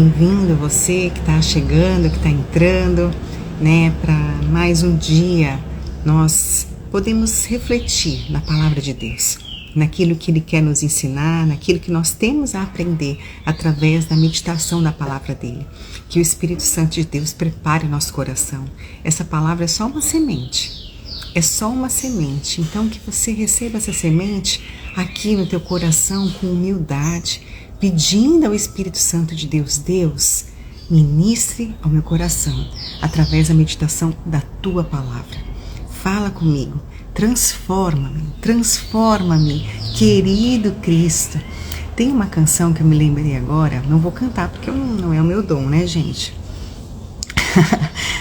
Bem-vindo você que está chegando, que está entrando, né, para mais um dia. Nós podemos refletir na palavra de Deus, naquilo que Ele quer nos ensinar, naquilo que nós temos a aprender através da meditação da palavra dEle. Que o Espírito Santo de Deus prepare o nosso coração. Essa palavra é só uma semente, é só uma semente. Então que você receba essa semente aqui no teu coração com humildade, pedindo ao Espírito Santo de Deus: Deus, ministre ao meu coração através da meditação da tua palavra. Fala comigo, transforma-me, querido Cristo. Tem uma canção que eu me lembrei agora, não vou cantar porque não é o meu dom, né, gente?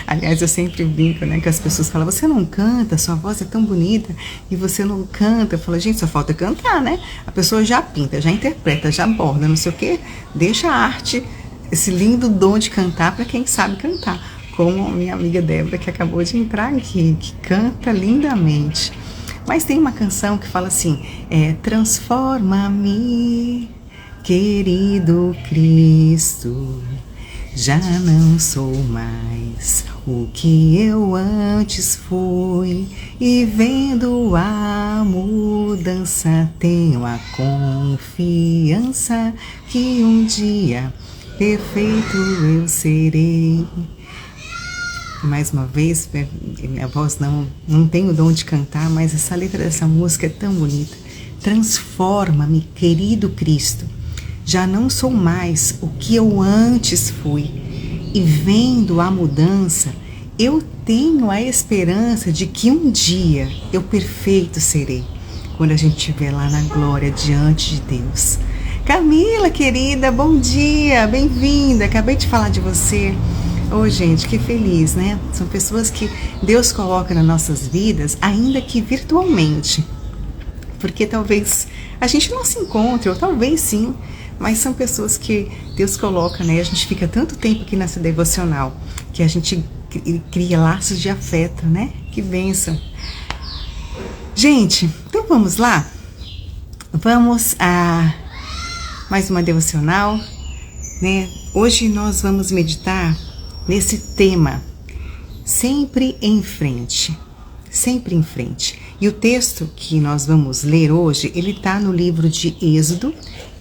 Aliás, eu sempre brinco, né, que as pessoas falam: você não canta, sua voz é tão bonita e você não canta. Eu falo: gente, só falta cantar, né? A pessoa já pinta, já interpreta, já borda, não sei o quê. Deixa a arte, esse lindo dom de cantar para quem sabe cantar. Como a minha amiga Débora, que acabou de entrar aqui, que canta lindamente. Mas tem uma canção que fala assim: transforma-me, querido Cristo. Já não sou mais o que eu antes fui, e vendo a mudança tenho a confiança que um dia perfeito eu serei. Mais uma vez, minha voz não tem o dom de cantar, mas essa letra dessa música é tão bonita. Transforma-me, querido Cristo. Já não sou mais o que eu antes fui, e vendo a mudança, eu tenho a esperança de que um dia eu perfeito serei, quando a gente estiver lá na glória diante de Deus. Camila, querida, bom dia, bem-vinda, acabei de falar de você. Gente, que feliz, né? São pessoas que Deus coloca nas nossas vidas, ainda que virtualmente, porque talvez a gente não se encontre, ou talvez sim, mas são pessoas que Deus coloca, né? A gente fica tanto tempo aqui nessa devocional que a gente cria laços de afeto, né? Que bênção. Gente, então vamos lá? Vamos a mais uma devocional, né? Hoje nós vamos meditar nesse tema: sempre em frente. Sempre em frente. E o texto que nós vamos ler hoje, ele está no livro de Êxodo.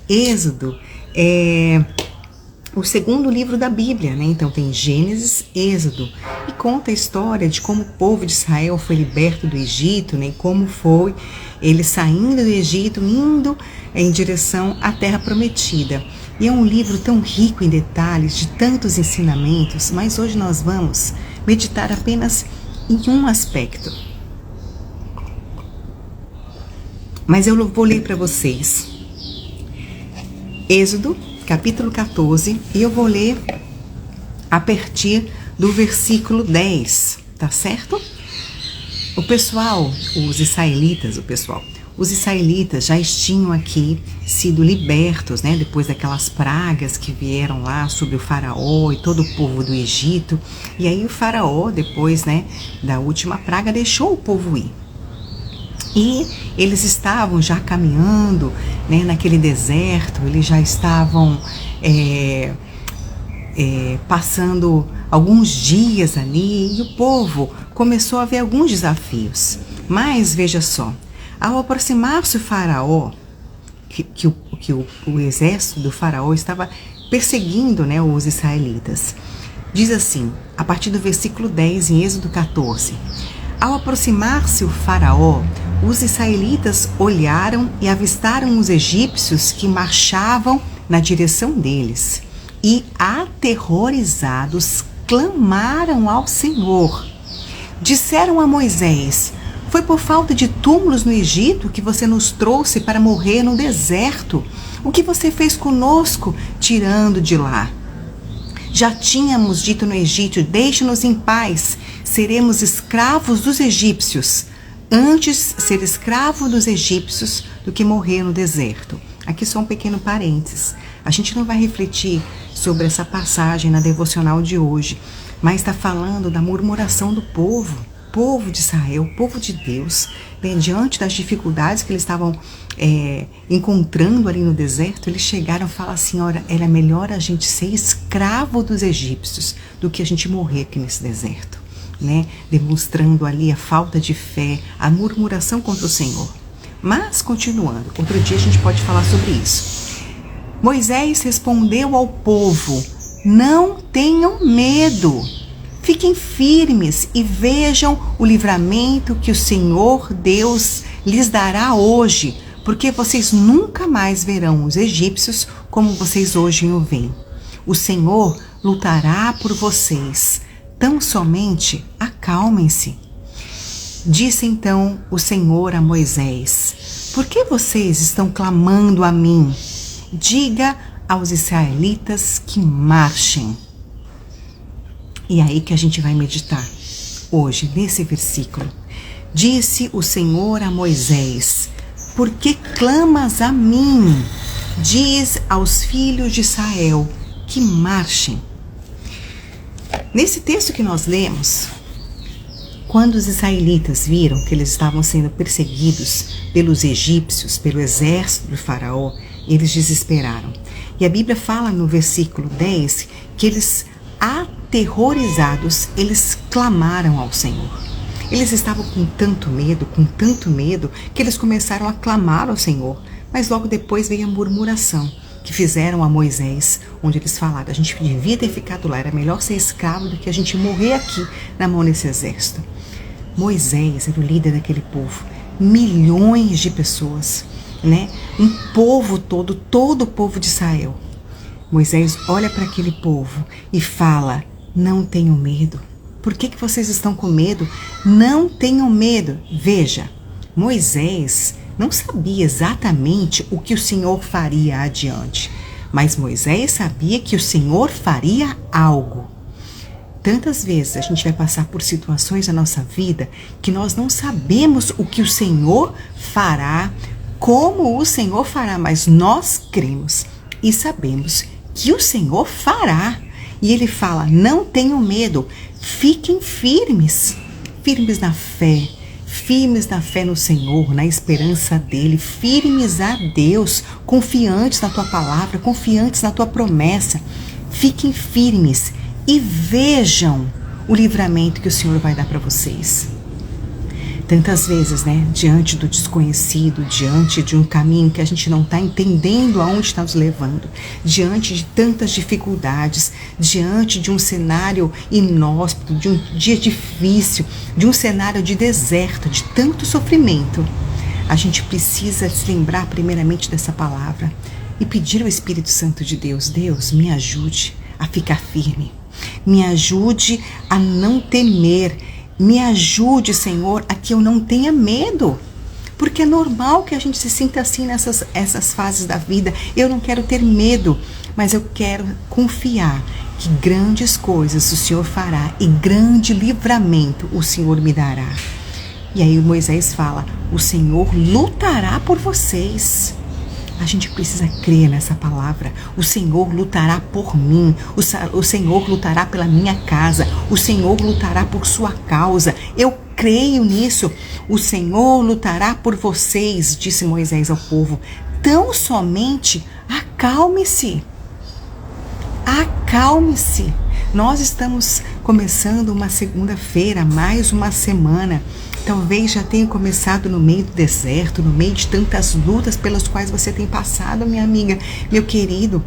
Êxodo é o segundo livro da Bíblia, né? Então tem Gênesis, Êxodo, e conta a história de como o povo de Israel foi liberto do Egito, né? E como foi ele saindo do Egito, indo em direção à Terra Prometida. E é um livro tão rico em detalhes, de tantos ensinamentos, mas hoje nós vamos meditar apenas em um aspecto. Mas eu vou ler para vocês Êxodo, capítulo 14, e eu vou ler a partir do versículo 10, tá certo? Os israelitas já tinham aqui sido libertos, né, depois daquelas pragas que vieram lá sobre o faraó e todo o povo do Egito. E aí o faraó, depois, né, da última praga, deixou o povo ir. E eles estavam já caminhando, né, naquele deserto, eles já estavam passando alguns dias ali, e o povo começou a ver alguns desafios. Mas veja só, ao aproximar-se o faraó, que o exército do faraó estava perseguindo, né, os israelitas. Diz assim, a partir do versículo 10 em Êxodo 14: ao aproximar-se o faraó, os israelitas olharam e avistaram os egípcios que marchavam na direção deles, e aterrorizados clamaram ao Senhor. Disseram a Moisés: foi por falta de túmulos no Egito que você nos trouxe para morrer no deserto. O que você fez conosco, tirando de lá? Já tínhamos dito no Egito: deixe-nos em paz, seremos escravos dos egípcios. Antes ser escravo dos egípcios do que morrer no deserto. Aqui só um pequeno parênteses. A gente não vai refletir sobre essa passagem na devocional de hoje, mas está falando da murmuração do povo de Israel, povo de Deus, né, diante das dificuldades que eles estavam encontrando ali no deserto, eles chegaram e falaram assim: olha, era melhor a gente ser escravo dos egípcios do que a gente morrer aqui nesse deserto, né? Demonstrando ali a falta de fé, a murmuração contra o Senhor. Mas, continuando, outro dia a gente pode falar sobre isso. Moisés respondeu ao povo: não tenham medo, fiquem firmes e vejam o livramento que o Senhor Deus lhes dará hoje, porque vocês nunca mais verão os egípcios como vocês hoje o veem. O Senhor lutará por vocês, tão somente acalmem-se. Disse então o Senhor a Moisés: por que vocês estão clamando a mim? Diga aos israelitas que marchem. E é aí que a gente vai meditar hoje, nesse versículo. Disse o Senhor a Moisés: por que clamas a mim? Diz aos filhos de Israel que marchem. Nesse texto que nós lemos, quando os israelitas viram que eles estavam sendo perseguidos pelos egípcios, pelo exército do faraó, eles desesperaram. E a Bíblia fala no versículo 10 que eles, aterrorizados, eles clamaram ao Senhor. Eles estavam com tanto medo, que eles começaram a clamar ao Senhor. Mas logo depois veio a murmuração que fizeram a Moisés, onde eles falaram: a gente devia ter ficado lá, era melhor ser escravo do que a gente morrer aqui na mão desse exército. Moisés era o líder daquele povo, milhões de pessoas, né? Um povo todo o povo de Israel. Moisés olha para aquele povo e fala: não tenham medo. Por que vocês estão com medo? Não tenham medo. Veja, Moisés não sabia exatamente o que o Senhor faria adiante, mas Moisés sabia que o Senhor faria algo. Tantas vezes a gente vai passar por situações na nossa vida que nós não sabemos o que o Senhor fará, como o Senhor fará, mas nós cremos e sabemos que o Senhor fará. E ele fala: não tenham medo, fiquem firmes, firmes na fé no Senhor, na esperança dele, firmes a Deus, confiantes na tua palavra, confiantes na tua promessa. Fiquem firmes e vejam o livramento que o Senhor vai dar para vocês. Tantas vezes, né, diante do desconhecido, diante de um caminho que a gente não está entendendo aonde está nos levando, diante de tantas dificuldades, diante de um cenário inóspito, de um dia difícil, de um cenário de deserto, de tanto sofrimento, a gente precisa se lembrar primeiramente dessa palavra e pedir ao Espírito Santo de Deus: Deus, me ajude a ficar firme, me ajude a não temer, me ajude, Senhor, a que eu não tenha medo, porque é normal que a gente se sinta assim essas fases da vida. Eu não quero ter medo, mas eu quero confiar que grandes coisas o Senhor fará e grande livramento o Senhor me dará. E aí Moisés fala: o Senhor lutará por vocês. A gente precisa crer nessa palavra. O Senhor lutará por mim. O Senhor lutará pela minha casa. O Senhor lutará por sua causa. Eu creio nisso. O Senhor lutará por vocês, disse Moisés ao povo. Tão somente acalme-se. Acalme-se. Nós estamos começando uma segunda-feira, mais uma semana. Talvez já tenha começado no meio do deserto, no meio de tantas lutas pelas quais você tem passado, minha amiga, meu querido.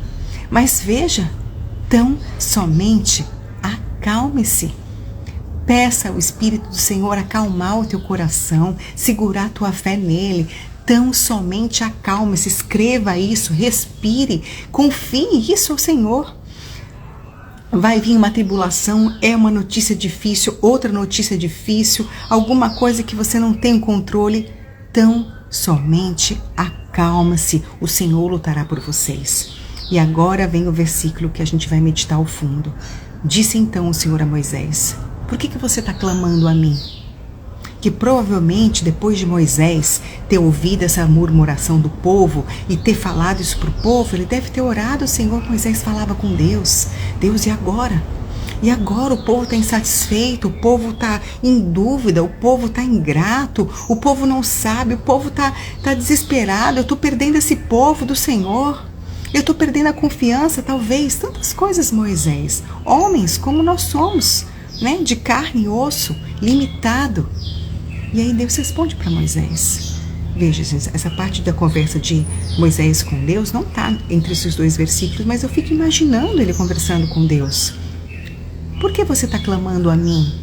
Mas veja, tão somente acalme-se. Peça ao Espírito do Senhor acalmar o teu coração, segurar a tua fé nele. Tão somente acalme-se, escreva isso, respire, confie isso ao Senhor. Vai vir uma tribulação, é uma notícia difícil, outra notícia difícil, alguma coisa que você não tem controle, tão somente acalma-se, o Senhor lutará por vocês. E agora vem o versículo que a gente vai meditar ao fundo. Disse então o Senhor a Moisés: por que você está clamando a mim? Que provavelmente depois de Moisés ter ouvido essa murmuração do povo e ter falado isso para o povo, ele deve ter orado. O Senhor, Moisés falava com Deus: Deus, e agora? E agora o povo está insatisfeito, o povo está em dúvida, o povo está ingrato, o povo não sabe, o povo está desesperado. Eu estou perdendo esse povo do Senhor. Eu estou perdendo a confiança, talvez. Tantas coisas, Moisés. Homens como nós somos, né? De carne e osso, limitado. E aí Deus responde para Moisés. Veja, essa parte da conversa de Moisés com Deus não está entre esses 2 versículos, mas eu fico imaginando ele conversando com Deus. Por que você está clamando a mim?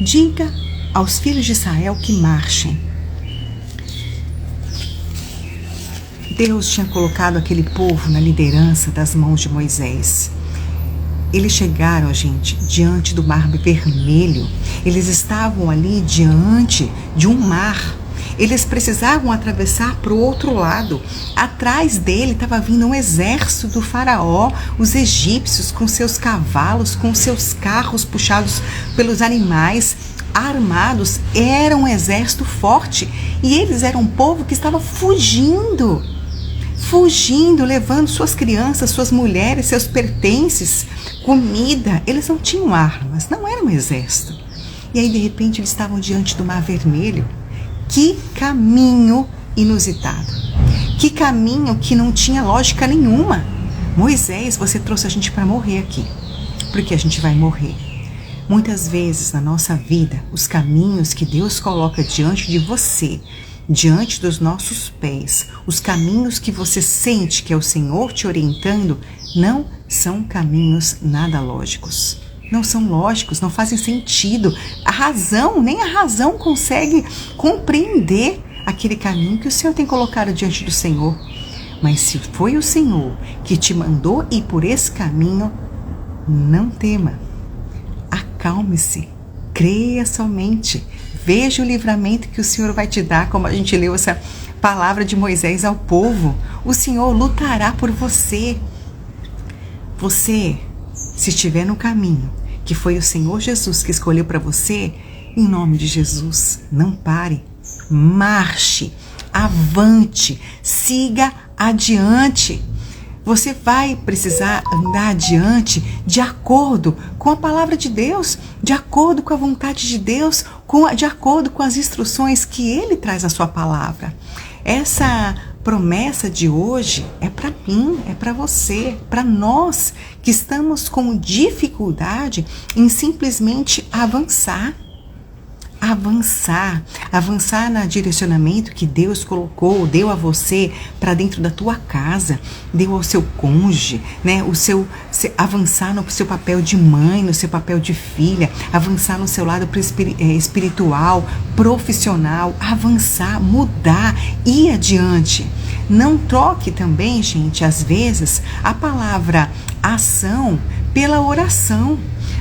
Diga aos filhos de Israel que marchem. Deus tinha colocado aquele povo na liderança das mãos de Moisés. Eles chegaram, gente, diante do Mar Vermelho. Eles estavam ali diante de um mar. Eles precisavam atravessar para o outro lado. Atrás dele estava vindo um exército do faraó, os egípcios com seus cavalos, com seus carros puxados pelos animais, armados. Era um exército forte e eles eram um povo que estava fugindo, levando suas crianças, suas mulheres, seus pertences, comida. Eles não tinham armas, não era um exército. E aí de repente eles estavam diante do Mar Vermelho. Que caminho inusitado. Que caminho que não tinha lógica nenhuma. Moisés, você trouxe a gente para morrer aqui. Porque a gente vai morrer. Muitas vezes na nossa vida, os caminhos que Deus coloca diante de você, diante dos nossos pés, os caminhos que você sente que é o Senhor te orientando, não são caminhos nada lógicos. Não são lógicos, não fazem sentido. Nem a razão consegue compreender aquele caminho que o Senhor tem colocado diante do Senhor. Mas se foi o Senhor que te mandou ir por esse caminho, não tema. Acalme-se, creia somente. Veja o livramento que o Senhor vai te dar, como a gente leu essa palavra de Moisés ao povo. O Senhor lutará por você. Você, se estiver no caminho que foi o Senhor Jesus que escolheu para você, em nome de Jesus, não pare, marche, avante, siga adiante. Você vai precisar andar adiante de acordo com a palavra de Deus, de acordo com a vontade de Deus, de acordo com as instruções que Ele traz na sua palavra. Essa promessa de hoje é para mim, é para você, para nós que estamos com dificuldade em simplesmente avançar no direcionamento que Deus colocou, deu a você para dentro da tua casa, deu ao seu cônjuge, né? Avançar no seu papel de mãe, no seu papel de filha, avançar no seu lado espiritual, profissional, avançar, mudar, ir adiante. Não troque também, gente, às vezes, a palavra ação pela oração.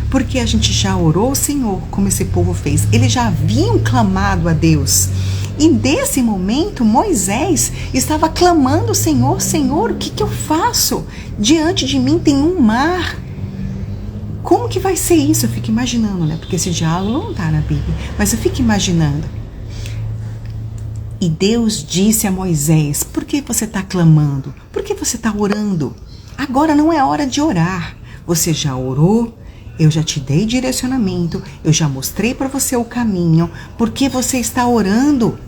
Porque a gente já orou ao Senhor, como esse povo fez. Eles já haviam clamado a Deus. E nesse momento, Moisés estava clamando: Senhor, Senhor, o que eu faço? Diante de mim tem um mar. Como que vai ser isso? Eu fico imaginando, né? Porque esse diálogo não está na Bíblia. Mas eu fico imaginando. E Deus disse a Moisés: por que você está clamando? Por que você está orando? Agora não é hora de orar. Você já orou? Eu já te dei direcionamento, eu já mostrei para você o caminho, porque você está orando.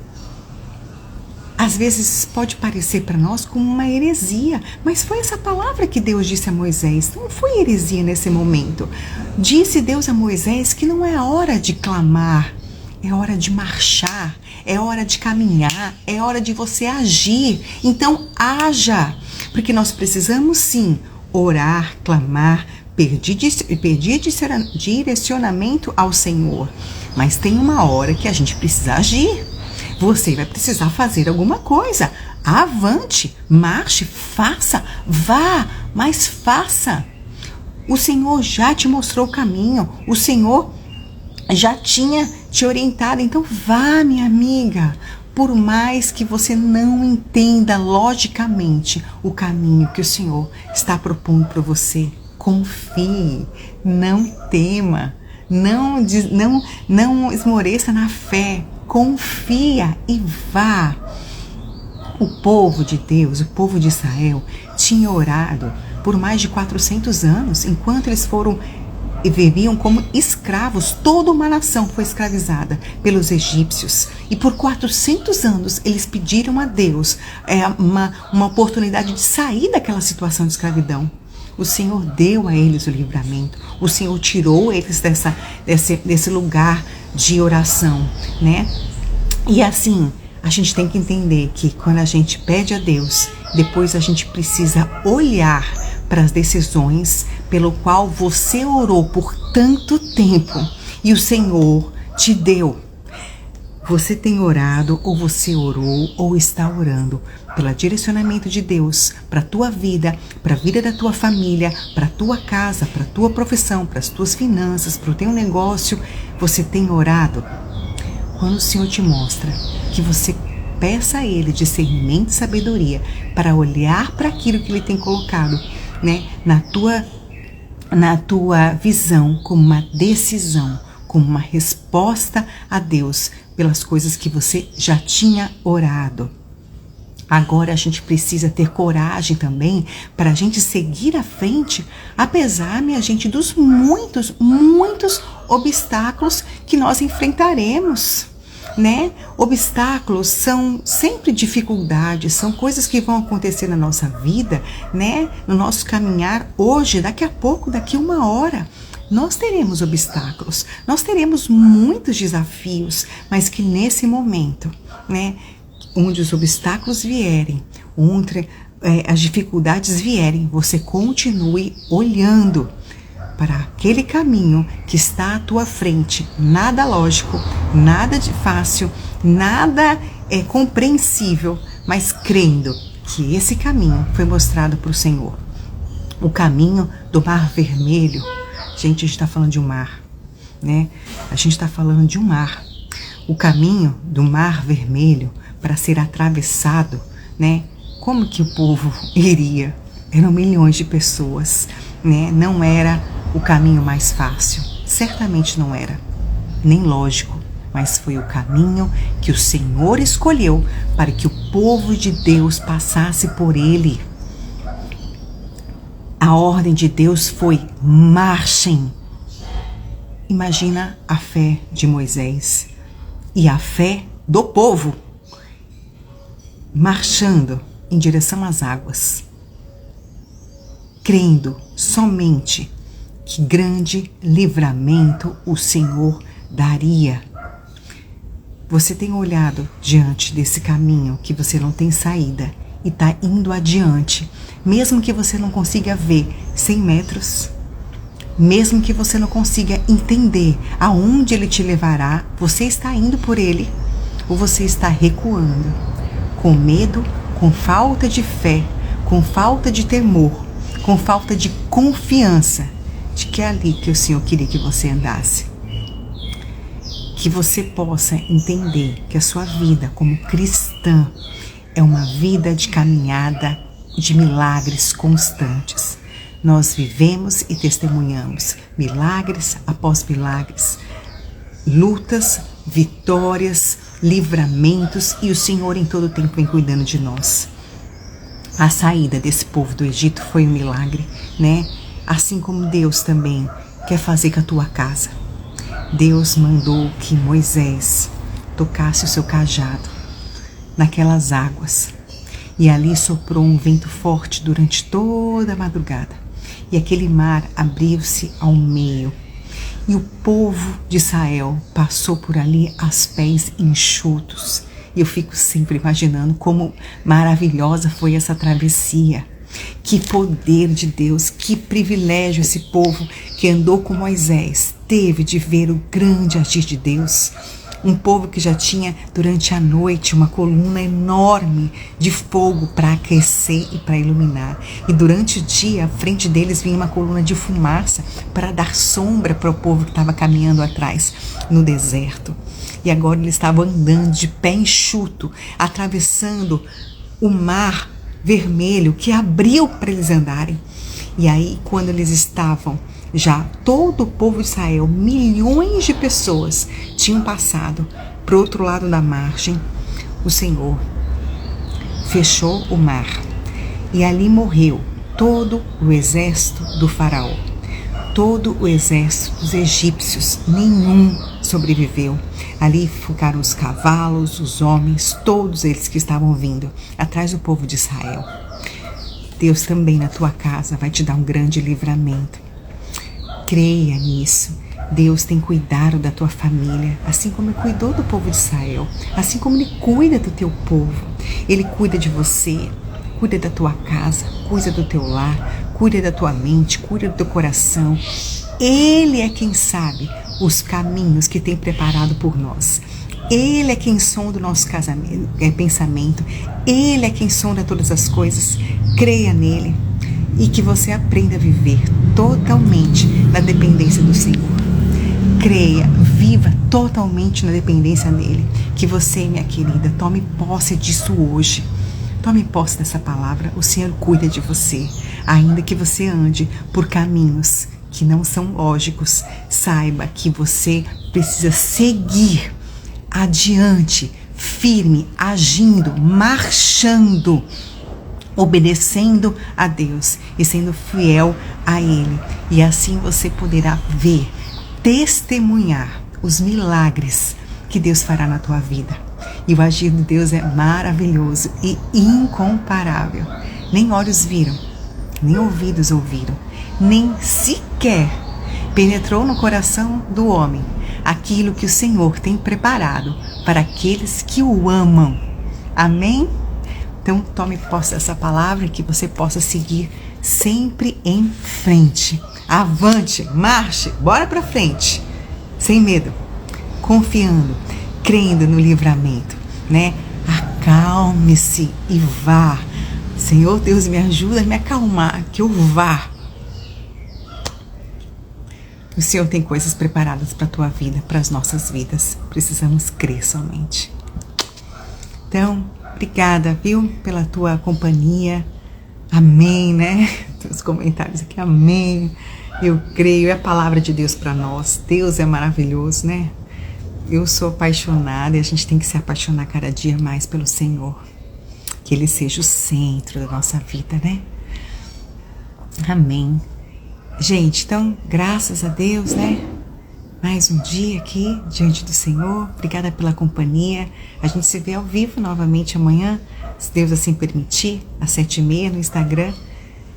Às vezes pode parecer para nós como uma heresia, mas foi essa palavra que Deus disse a Moisés, não foi heresia nesse momento. Disse Deus a Moisés que não é hora de clamar, é hora de marchar, é hora de caminhar, é hora de você agir. Então haja, porque nós precisamos sim orar, clamar, pedir direcionamento ao Senhor. Mas tem uma hora que a gente precisa agir. Você vai precisar fazer alguma coisa. Avante, marche, faça, vá, mas faça. O Senhor já te mostrou o caminho. O Senhor já tinha te orientado. Então vá, minha amiga. Por mais que você não entenda logicamente o caminho que o Senhor está propondo para você, confie, não tema, não esmoreça na fé, confia e vá. O povo de Deus, o povo de Israel, tinha orado por mais de 400 anos, enquanto eles foram viviam como escravos. Toda uma nação foi escravizada pelos egípcios. E por 400 anos eles pediram a Deus uma oportunidade de sair daquela situação de escravidão. O Senhor deu a eles o livramento. O Senhor tirou eles desse lugar de oração, né? E assim, a gente tem que entender que quando a gente pede a Deus, depois a gente precisa olhar para as decisões pelo qual você orou por tanto tempo e o Senhor te deu. Você tem orado, ou você orou, ou está orando pelo direcionamento de Deus para a tua vida, para a vida da tua família, para a tua casa, para a tua profissão, para as tuas finanças, para o teu negócio. Você tem orado? Quando o Senhor te mostra que você peça a Ele discernimento e sabedoria para olhar para aquilo que Ele tem colocado, né, na tua visão como uma decisão, como uma resposta a Deus pelas coisas que você já tinha orado. Agora a gente precisa ter coragem também para a gente seguir à frente, apesar, minha gente, dos muitos obstáculos que nós enfrentaremos, né? Obstáculos são sempre dificuldades, são coisas que vão acontecer na nossa vida, né? No nosso caminhar hoje, daqui a pouco, daqui uma hora. Nós teremos obstáculos, nós teremos muitos desafios, mas que nesse momento, né, onde os obstáculos vierem, onde as dificuldades vierem, você continue olhando para aquele caminho que está à tua frente. Nada lógico, nada de fácil, nada compreensível, mas crendo que esse caminho foi mostrado para o Senhor. O caminho do Mar Vermelho. Gente, a gente está falando de um mar, né? A gente está falando de um mar. O caminho do Mar Vermelho para ser atravessado, né? Como que o povo iria? Eram milhões de pessoas, né? Não era o caminho mais fácil. Certamente não era, nem lógico, mas foi o caminho que o Senhor escolheu para que o povo de Deus passasse por ele. A ordem de Deus foi: marchem. Imagina a fé de Moisés e a fé do povo marchando em direção às águas, crendo somente que grande livramento o Senhor daria. Você tem olhado diante desse caminho que você não tem saída e está indo adiante, mesmo que você não consiga ver 100 metros, mesmo que você não consiga entender aonde ele te levará, você está indo por ele ou você está recuando, com medo, com falta de fé, com falta de temor, com falta de confiança de que é ali que o Senhor queria que você andasse. Que você possa entender que a sua vida como cristã é uma vida de caminhada de milagres constantes. Nós vivemos e testemunhamos milagres após milagres, lutas, vitórias, livramentos, e o Senhor em todo tempo vem cuidando de nós. A saída desse povo do Egito foi um milagre, né? Assim como Deus também quer fazer com a tua casa. Deus mandou que Moisés tocasse o seu cajado naquelas águas, e ali soprou um vento forte durante toda a madrugada, e aquele mar abriu-se ao meio, e o povo de Israel passou por ali aos pés enxutos. E eu fico sempre imaginando como maravilhosa foi essa travessia. Que poder de Deus, que privilégio esse povo que andou com Moisés teve de ver o grande agir de Deus. Um povo que já tinha durante a noite uma coluna enorme de fogo para aquecer e para iluminar. E durante o dia, à frente deles vinha uma coluna de fumaça para dar sombra para o povo que estava caminhando atrás no deserto. E agora eles estavam andando de pé enxuto, atravessando o Mar Vermelho que abriu para eles andarem. E aí, quando eles estavam, já todo o povo de Israel, milhões de pessoas tinham passado para o outro lado da margem, o Senhor fechou o mar e ali morreu todo o exército do faraó. todo o exército dos egípcios, nenhum sobreviveu. Ali ficaram os cavalos, os homens, todos eles que estavam vindo atrás do povo de Israel. Deus também na tua casa vai te dar um grande livramento. Creia nisso. Deus tem cuidado da tua família, assim como Ele cuidou do povo de Israel, assim como Ele cuida do teu povo. Ele cuida de você, cuida da tua casa, cuida do teu lar, cuida da tua mente, cuida do teu coração. Ele é quem sabe os caminhos que tem preparado por nós. Ele é quem sonda o nosso pensamento. Ele é quem sonda todas as coisas. Creia nele e que você aprenda a viver totalmente na dependência do Senhor. Creia, viva totalmente na dependência dele. Que você, minha querida, tome posse disso hoje. Tome posse dessa palavra. O Senhor cuida de você. Ainda que você ande por caminhos que não são lógicos, saiba que você precisa seguir adiante, firme, agindo, marchando, obedecendo a Deus e sendo fiel a Ele. E assim você poderá ver, testemunhar os milagres que Deus fará na tua vida. E o agir de Deus é maravilhoso e incomparável. Nem olhos viram, nem ouvidos ouviram, nem sequer penetrou no coração do homem aquilo que o Senhor tem preparado para aqueles que o amam. Amém? Então tome posse dessa palavra, que você possa seguir sempre em frente. Avante, marche, bora para frente, sem medo, confiando, crendo no livramento, né? Acalme-se e vá. Senhor Deus, me ajuda a me acalmar, que eu vá. O Senhor tem coisas preparadas para a tua vida, para as nossas vidas. Precisamos crer somente. Então, obrigada, viu, pela tua companhia. Amém, né? Os comentários aqui, amém. Eu creio, é a palavra de Deus para nós. Deus é maravilhoso, né? Eu sou apaixonada e a gente tem que se apaixonar cada dia mais pelo Senhor. Que Ele seja o centro da nossa vida, né? Amém. Gente, então, graças a Deus, né? Mais um dia aqui diante do Senhor. Obrigada pela companhia. A gente se vê ao vivo novamente amanhã, se Deus assim permitir, às 7h30 no Instagram.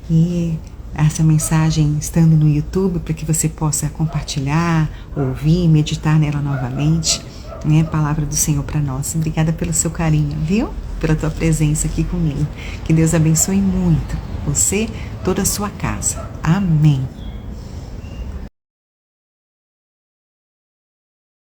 E essa mensagem estando no YouTube para que você possa compartilhar, ouvir, meditar nela novamente. Né? Palavra do Senhor para nós. Obrigada pelo seu carinho, viu? Pela tua presença aqui comigo. Que Deus abençoe muito você, toda a sua casa. Amém.